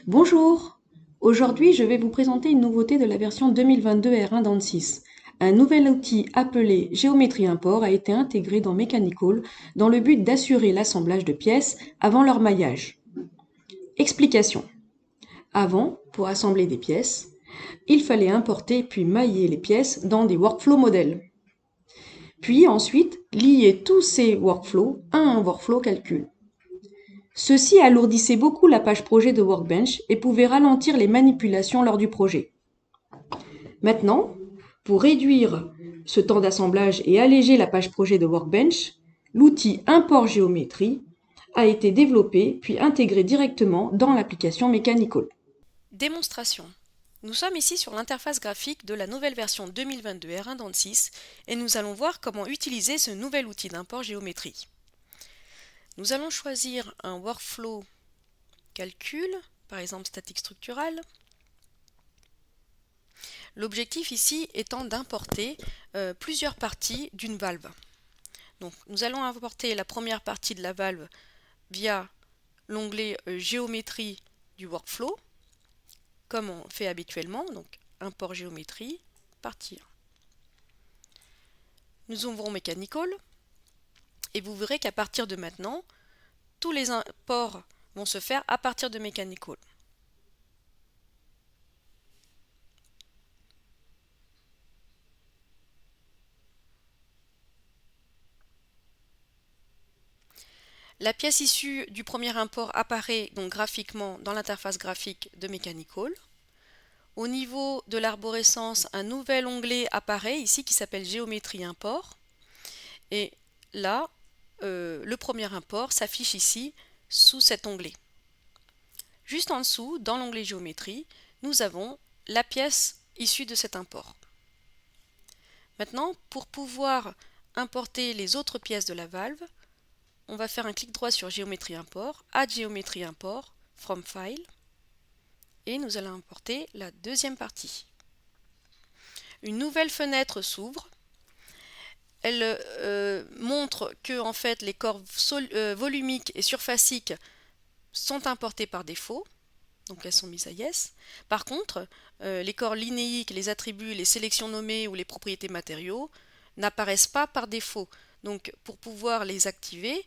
Bonjour! Aujourd'hui, je vais vous présenter une nouveauté de la version 2022 R1 d'ANSYS. Un nouvel outil appelé Géométrie Import a été intégré dans Mechanical dans le but d'assurer l'assemblage de pièces avant leur maillage. Explication. Avant, pour assembler des pièces, il fallait importer puis mailler les pièces dans des workflow modèles. Puis ensuite, lier tous ces workflows à un workflow calcul. Ceci alourdissait beaucoup la page projet de Workbench et pouvait ralentir les manipulations lors du projet. Maintenant, pour réduire ce temps d'assemblage et alléger la page projet de Workbench, l'outil Import Géométrie a été développé puis intégré directement dans l'application Mechanical. Démonstration. Nous sommes ici sur l'interface graphique de la nouvelle version 2022 R1 d'ANSYS et nous allons voir comment utiliser ce nouvel outil d'import géométrie. Nous allons choisir un workflow calcul, par exemple statique structurale. L'objectif ici étant d'importer plusieurs parties d'une valve. Donc, nous allons importer la première partie de la valve via l'onglet géométrie du workflow, comme on fait habituellement, donc import géométrie, partie 1. Nous ouvrons Mechanical et vous verrez qu'à partir de maintenant, tous les imports vont se faire à partir de Mechanical. La pièce issue du premier import apparaît donc graphiquement dans l'interface graphique de Mechanical. Au niveau de l'arborescence, un nouvel onglet apparaît ici qui s'appelle Géométrie Import. Et là, le premier import s'affiche ici sous cet onglet. Juste en dessous, dans l'onglet Géométrie, nous avons la pièce issue de cet import. Maintenant, pour pouvoir importer les autres pièces de la valve, on va faire un clic droit sur Géométrie Import, Add Géométrie Import, From File, et nous allons importer la deuxième partie. Une nouvelle fenêtre s'ouvre. Elle montre que en fait, les corps volumiques et surfaciques sont importés par défaut, donc elles sont mises à Yes. Par contre, les corps linéiques, les attributs, les sélections nommées ou les propriétés matériaux n'apparaissent pas par défaut. Donc pour pouvoir les activer,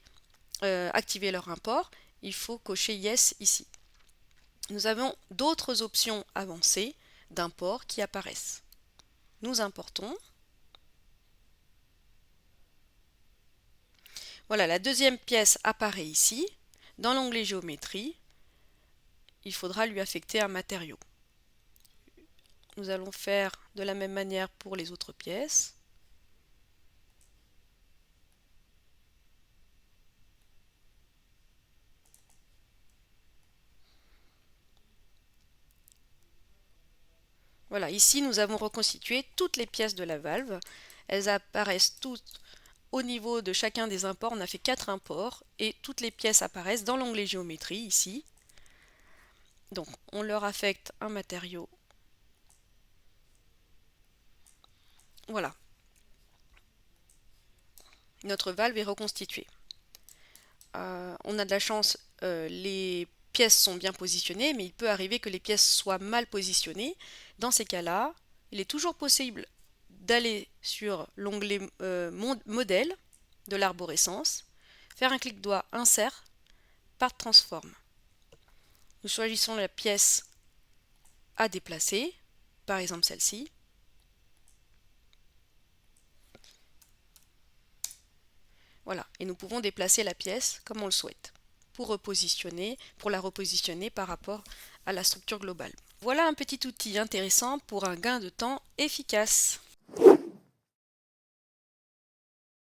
activer leur import, il faut cocher Yes ici. Nous avons d'autres options avancées d'import qui apparaissent. Nous importons. Voilà, la deuxième pièce apparaît ici. Dans l'onglet Géométrie, il faudra lui affecter un matériau. Nous allons faire de la même manière pour les autres pièces. Voilà, ici nous avons reconstitué toutes les pièces de la valve. Elles apparaissent toutes au niveau de chacun des imports. On a fait 4 imports et toutes les pièces apparaissent dans l'onglet Géométrie ici. Donc on leur affecte un matériau. Voilà. Notre valve est reconstituée. On a de la chance, les pièces sont bien positionnées, mais il peut arriver que les pièces soient mal positionnées. Dans ces cas-là, il est toujours possible d'aller sur l'onglet modèle de l'arborescence, faire un clic droit Insert, Part Transform. Nous choisissons la pièce à déplacer, par exemple celle-ci. Voilà, et nous pouvons déplacer la pièce comme on le souhaite pour la repositionner par rapport à la structure globale. Voilà un petit outil intéressant pour un gain de temps efficace.